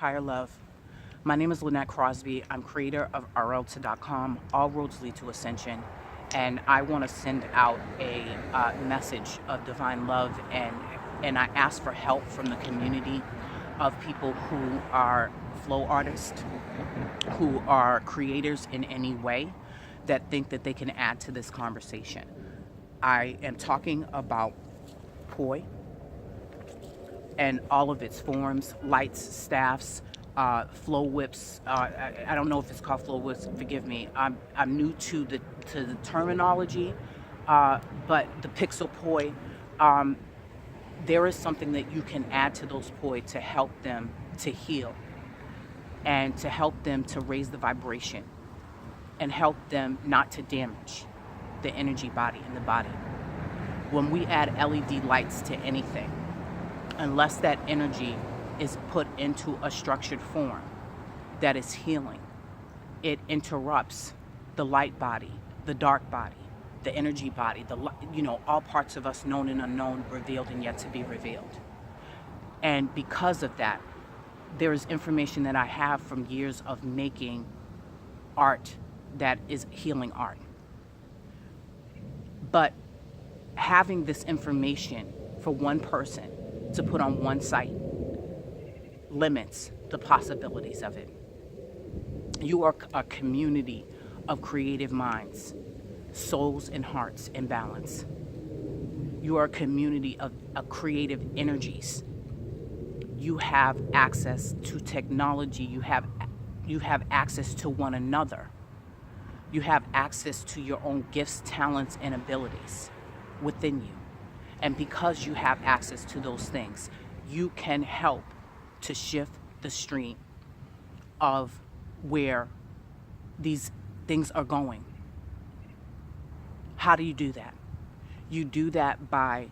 Higher Love. My name is Lynette Crosby. I'm creator of RLT.com. All roads lead to ascension. And I want to send out a message of divine love, and I ask for help from the community of people who are flow artists, who are creators in any way, that think that they can add to this conversation. I am talking about poi and all of its forms, lights, staffs, flow whips. I don't know if it's called flow whips. Forgive me. I'm new to the terminology, but the pixel poi. There is something that you can add to those poi to help them to heal, and to help them to raise the vibration, and help them not to damage the energy body and the body. When we add LED lights to anything, unless that energy is put into a structured form that is healing, it interrupts the light body, the dark body, the energy body, all parts of us known and unknown, revealed and yet to be revealed. And because of that, there is information that I have from years of making art that is healing art. But having this information for one person to put on one site limits the possibilities of it. You are a community of creative minds, souls and hearts in balance. You are a community of creative energies. You have access to technology. You have access to one another. You have access to your own gifts, talents, and abilities within you. And because you have access to those things, you can help to shift the stream of where these things are going. How do you do that? You do that by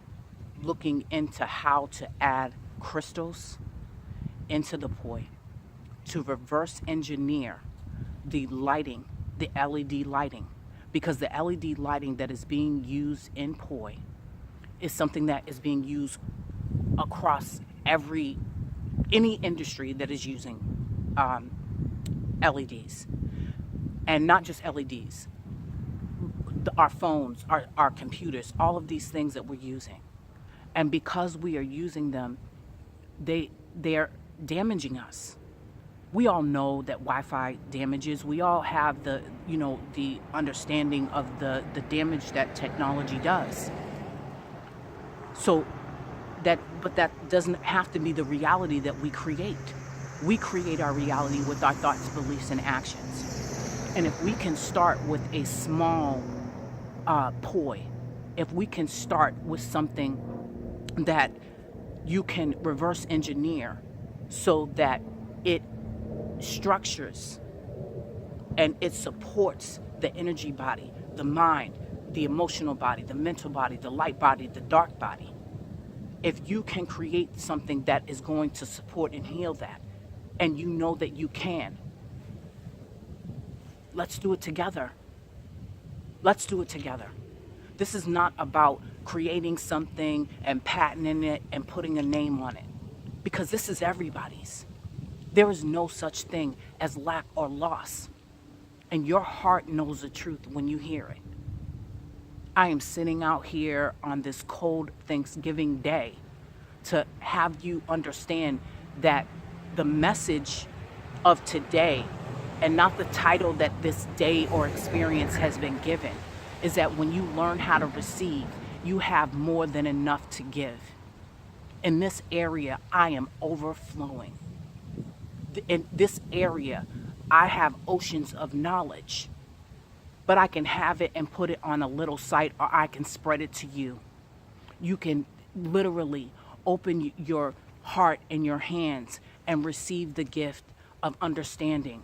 looking into how to add crystals into the poi, to reverse engineer the lighting, the LED lighting, because the LED lighting that is being used in poi is something that is being used across any industry that is using LEDs, and not just LEDs. Our phones, our computers, all of these things that we're using, and because we are using them, they're damaging us. We all know that Wi-Fi damages. We all have the understanding of the damage that technology does. But that doesn't have to be the reality that we create. We create our reality with our thoughts, beliefs, and actions. And if we can start with a small poi, if we can start with something that you can reverse engineer so that it structures and it supports the energy body, the mind, the emotional body, the mental body, the light body, the dark body. If you can create something that is going to support and heal that, and you know that you can, let's do it together. Let's do it together. This is not about creating something and patenting it and putting a name on it, because this is everybody's. There is no such thing as lack or loss, and your heart knows the truth when you hear it. I am sitting out here on this cold Thanksgiving day to have you understand that the message of today, and not the title that this day or experience has been given, is that when you learn how to receive, you have more than enough to give. In this area, I am overflowing. In this area, I have oceans of knowledge, but I can have it and put it on a little site, or I can spread it to you. You can literally open your heart and your hands and receive the gift of understanding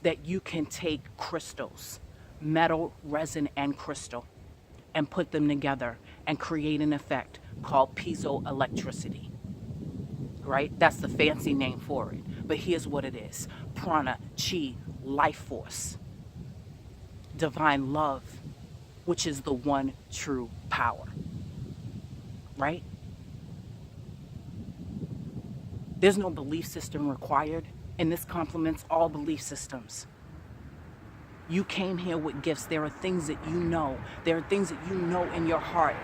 that you can take crystals, metal, resin, and crystal, and put them together and create an effect called Piezo Electricity. Right? That's the fancy name for it. But here's what it is. Prana, chi, life force, divine love, which is the one true power. Right? There's no belief system required, and this complements all belief systems. You came here with gifts. There are things that you know. There are things that you know in your heart.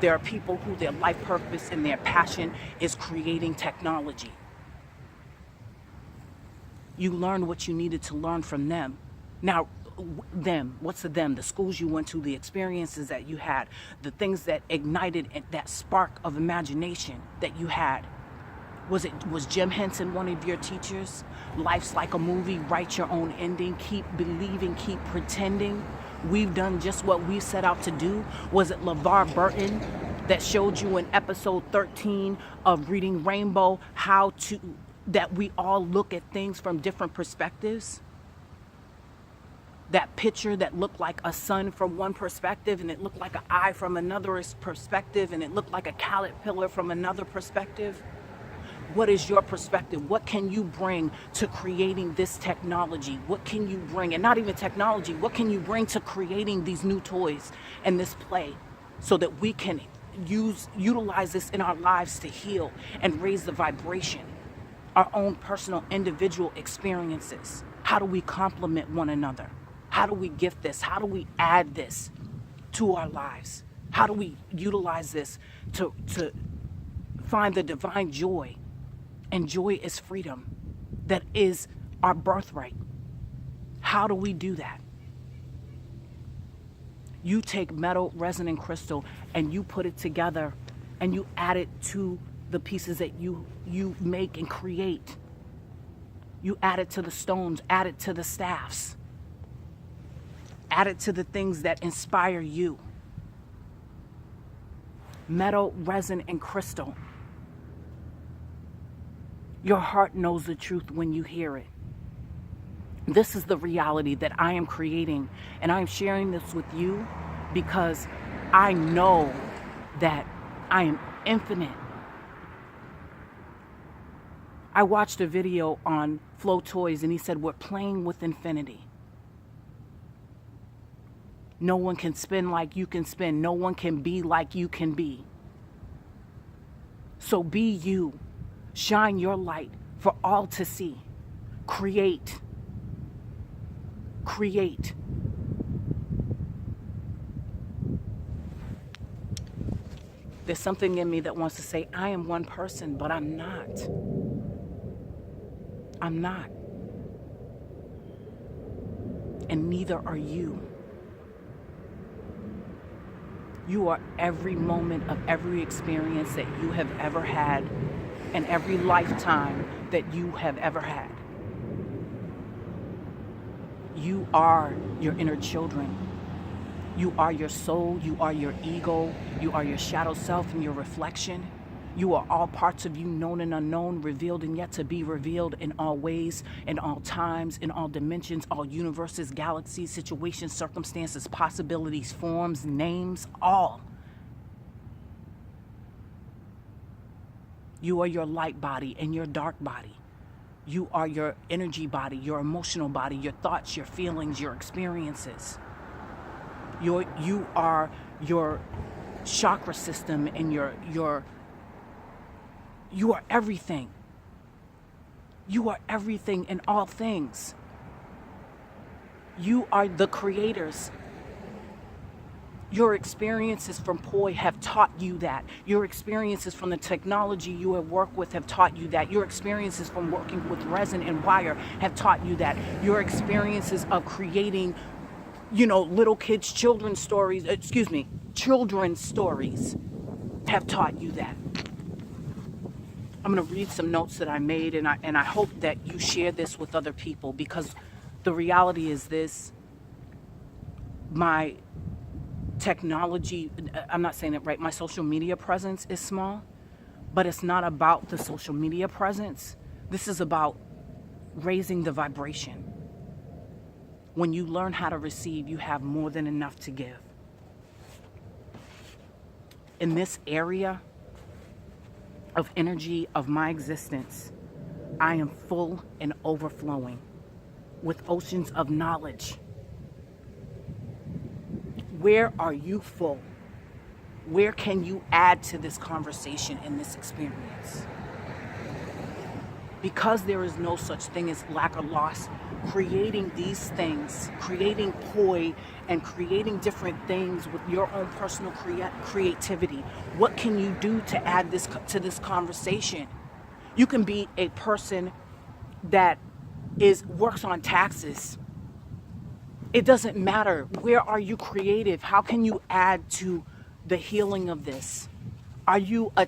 There are people who their life purpose and their passion is creating technology. You learned what you needed to learn from them. Now, them, what's the them? The schools you went to, the experiences that you had, the things that ignited that spark of imagination that you had. Was Jim Henson one of your teachers? Life's like a movie, write your own ending, keep believing, keep pretending. We've done just what we set out to do. Was it LeVar Burton that showed you in episode 13 of Reading Rainbow that we all look at things from different perspectives? That picture that looked like a sun from one perspective, and it looked like an eye from another perspective, and it looked like a caterpillar from another perspective. What is your perspective? What can you bring to creating this technology? What can you bring, and not even technology, what can you bring to creating these new toys and this play so that we can utilize this in our lives to heal and raise the vibration, our own personal individual experiences? How do we complement one another? How do we gift this? How do we add this to our lives? How do we utilize this to find the divine joy? And joy is freedom. That is our birthright. How do we do that? You take metal, resin, and crystal, and you put it together, and you add it to the pieces that you make and create. You add it to the stones, add it to the staffs, add it to the things that inspire you. Metal, resin, and crystal. Your heart knows the truth when you hear it. This is the reality that I am creating, and I am sharing this with you because I know that I am infinite. I watched a video on Flow Toys, and he said, we're playing with infinity. No one can spin like you can spin. No one can be like you can be. So be you. Shine your light for all to see. Create. Create. There's something in me that wants to say, I am one person, but I'm not. I'm not. And neither are you. You are every moment of every experience that you have ever had, and every lifetime that you have ever had. You are your inner children. You are your soul. You are your ego. You are your shadow self and your reflection. You are all parts of you, known and unknown, revealed and yet to be revealed, in all ways, in all times, in all dimensions, all universes, galaxies, situations, circumstances, possibilities, forms, names, all. You are your light body and your dark body. You are your energy body, your emotional body, your thoughts, your feelings, your experiences. You are your chakra system and you are everything. You are everything in all things. You are the creators. Your experiences from Poi have taught you that. Your experiences from the technology you have worked with have taught you that. Your experiences from working with resin and wire have taught you that. Your experiences of creating, little kids' children's stories have taught you that. I'm going to read some notes that I made, and I hope that you share this with other people, because the reality is this: my technology, I'm not saying it right, my social media presence is small, but it's not about the social media presence. This is about raising the vibration. When you learn how to receive, you have more than enough to give. In this area of energy of my existence, I am full and overflowing with oceans of knowledge. Where are you full? Where can you add to this conversation and this experience? because there is no such thing as lack or loss, creating these things, creating poi and creating different things with your own personal creativity. What can you do to add this to this conversation? You can be a person that works on taxes. It doesn't matter. Where are you creative? How can you add to the healing of this? Are you a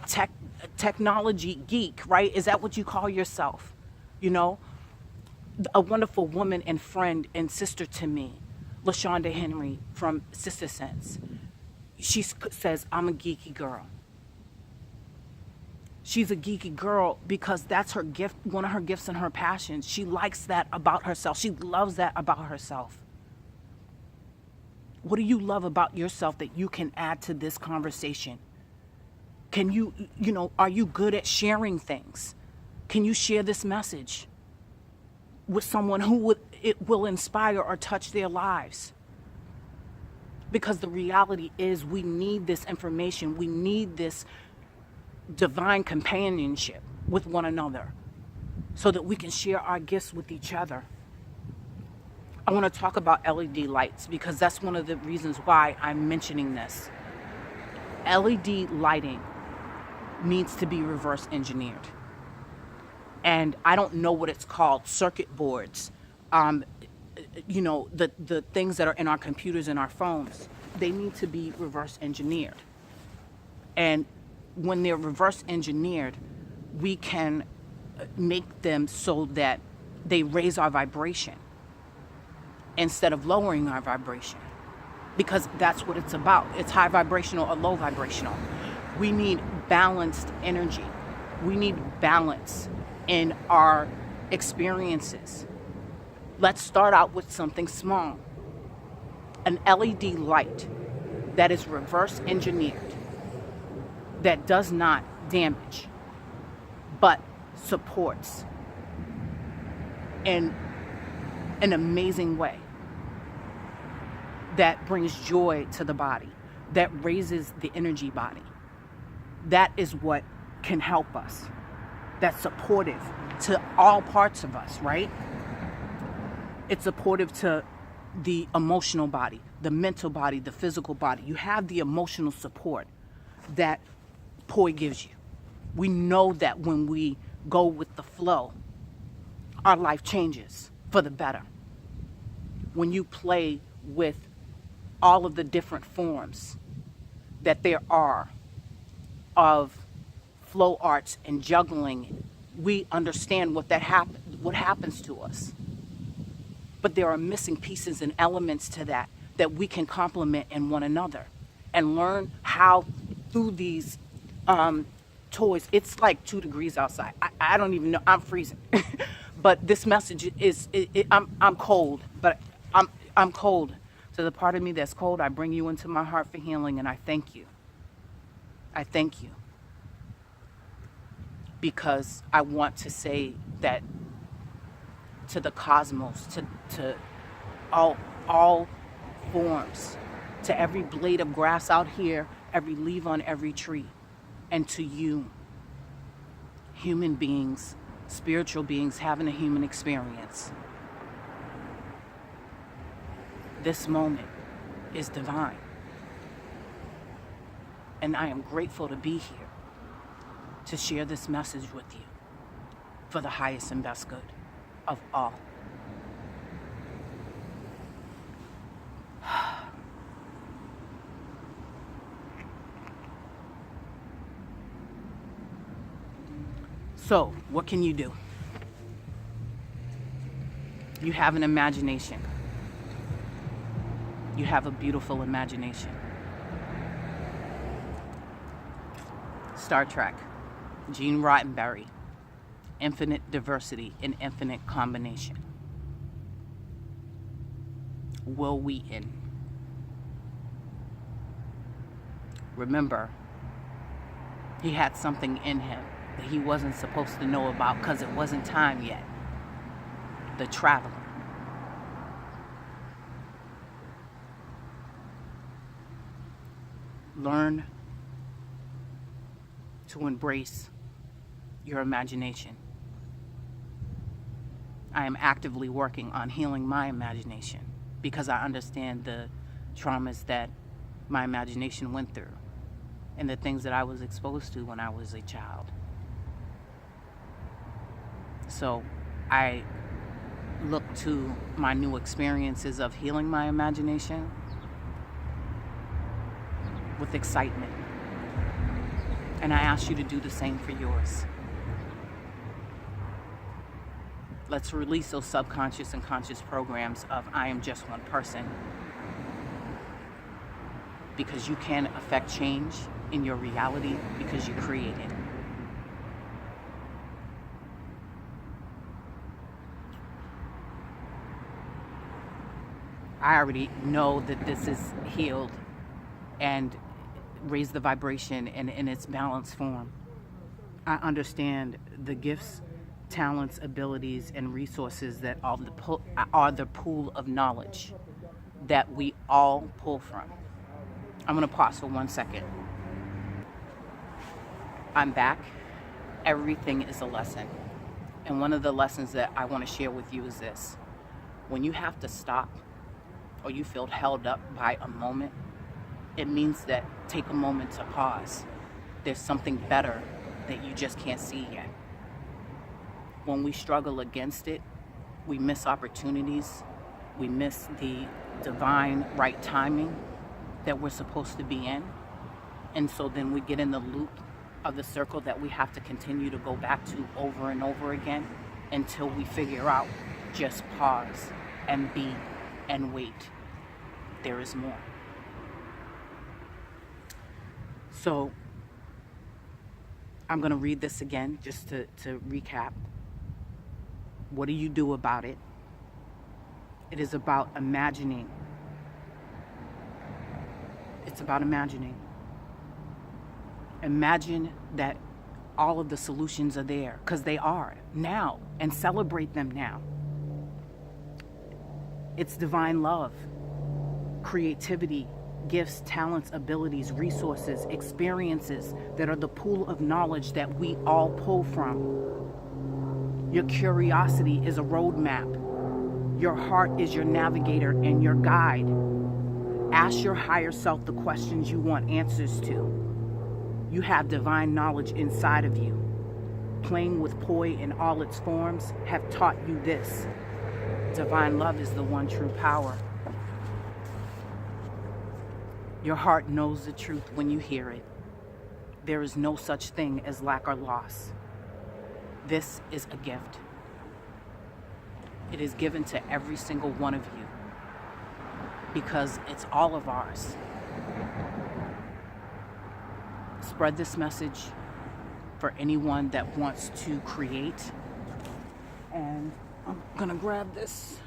technology geek, right? Is that what you call yourself? You know, a wonderful woman and friend and sister to me, LaShonda Henry from Sister Sense. She says, I'm a geeky girl. She's a geeky girl because that's her gift, one of her gifts and her passions. She likes that about herself. She loves that about herself. What do you love about yourself that you can add to this conversation? Can you, are you good at sharing things? Can you share this message with someone who it will inspire or touch their lives? Because the reality is we need this information. We need this divine companionship with one another so that we can share our gifts with each other. I want to talk about LED lights because that's one of the reasons why I'm mentioning this. LED lighting needs to be reverse engineered. And I don't know what it's called, circuit boards, the things that are in our computers and our phones, they need to be reverse engineered. And when they're reverse engineered, we can make them so that they raise our vibration instead of lowering our vibration, because that's what it's about. It's high vibrational or low vibrational. We need balanced energy. We need balance in our experiences. Let's start out with something small. An LED light that is reverse engineered, that does not damage, but supports in an amazing way, that brings joy to the body, that raises the energy body. That is what can help us. That's supportive to all parts of us, right? It's supportive to the emotional body, the mental body, the physical body. You have the emotional support that poi gives you. We know that when we go with the flow, our life changes for the better. When you play with all of the different forms that there are of flow arts and juggling, we understand what happens to us. But there are missing pieces and elements to that we can complement in one another and learn how through these toys. It's like 2 degrees outside. I don't even know. I'm freezing. But this message is, I'm cold, but I'm cold. To the part of me that's cold, I bring you into my heart for healing, and I thank you. I thank you. Because I want to say that to the cosmos, to all forms, to every blade of grass out here, every leaf on every tree, and to you, human beings, spiritual beings having a human experience. This moment is divine. And I am grateful to be here to share this message with you for the highest and best good of all. So, what can you do? You have an imagination. You have a beautiful imagination. Star Trek, Gene Roddenberry, infinite diversity in infinite combination. Will Wheaton. Remember, he had something in him that he wasn't supposed to know about because it wasn't time yet. The Traveler. Learn to embrace your imagination. I am actively working on healing my imagination because I understand the traumas that my imagination went through and the things that I was exposed to when I was a child. So I look to my new experiences of healing my imagination with excitement. And I ask you to do the same for yours. Let's release those subconscious and conscious programs of I am just one person. Because you can affect change in your reality because you create it. I already know that this is healed and raise the vibration in its balanced form. I understand the gifts, talents, abilities, and resources that are the pool of knowledge that we all pull from. I'm going to pause for 1 second. I'm back. Everything is a lesson. And one of the lessons that I want to share with you is this. When you have to stop or you feel held up by a moment, it means that take a moment to pause. There's something better that you just can't see yet. When we struggle against it, we miss opportunities. We miss the divine right timing that we're supposed to be in. And so then we get in the loop of the circle that we have to continue to go back to over and over again until we figure out just pause and be and wait. There is more. So I'm going to read this again just to recap. What do you do about it? It is about imagining. It's about imagining. Imagine that all of the solutions are there, because they are now, and celebrate them now. It's divine love, creativity, gifts, talents, abilities, resources, experiences that are the pool of knowledge that we all pull from. Your curiosity is a roadmap. Your heart is your navigator and your guide. Ask your higher self the questions you want answers to. You have divine knowledge inside of you. Playing with poi in all its forms have taught you this. Divine love is the one true power. Your heart knows the truth when you hear it. There is no such thing as lack or loss. This is a gift. It is given to every single one of you because it's all of ours. Spread this message for anyone that wants to create. And I'm gonna grab this.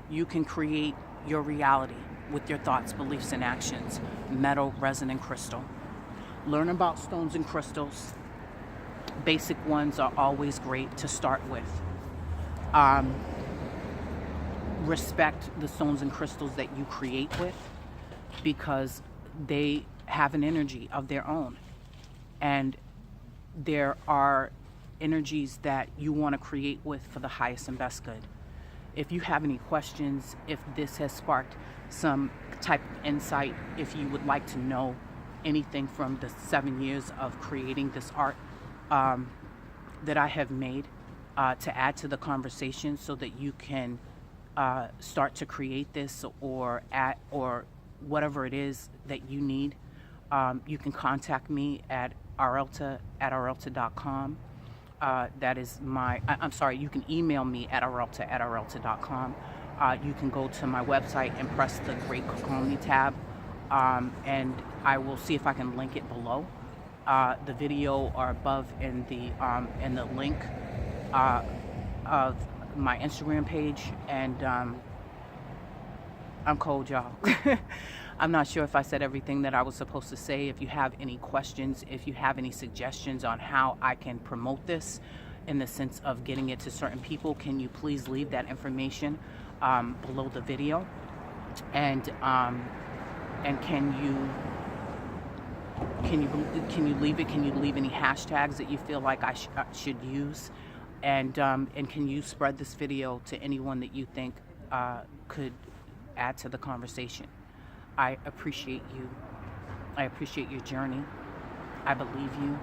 You can create your reality with your thoughts, beliefs, and actions. Metal, resin, and crystal. Learn about stones and crystals. Basic ones are always great to start with. Respect the stones and crystals that you create with because they have an energy of their own. And there are energies that you want to create with for the highest and best good. If you have any questions, if this has sparked some type of insight, if you would like to know anything from the 7 years of creating this art that I have made to add to the conversation so that you can start to create this or whatever it is that you need, you can contact me at arelta@arelta.com. That is my, I'm sorry, you can email me at arelta@arelta.com. You can go to my website and press the Great Cocoon tab, and I will see if I can link it below. The video or above in the link of my Instagram page, and I'm cold, y'all. I'm not sure if I said everything that I was supposed to say. If you have any questions, if you have any suggestions on how I can promote this in the sense of getting it to certain people, can you please leave that information below the video? And can you Can you leave it? Can you leave any hashtags that you feel like I should use? And can you spread this video to anyone that you think could add to the conversation? I appreciate you. I appreciate your journey. I believe you.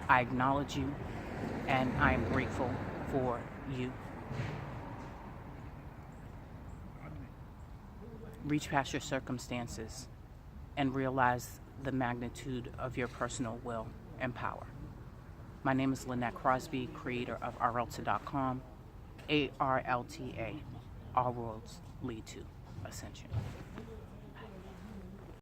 I acknowledge you. And I am grateful for you. Reach past your circumstances and realize the magnitude of your personal will and power. My name is Lynette Crosby, creator of ARLTA.com. ARLTA. All roads lead to ascension.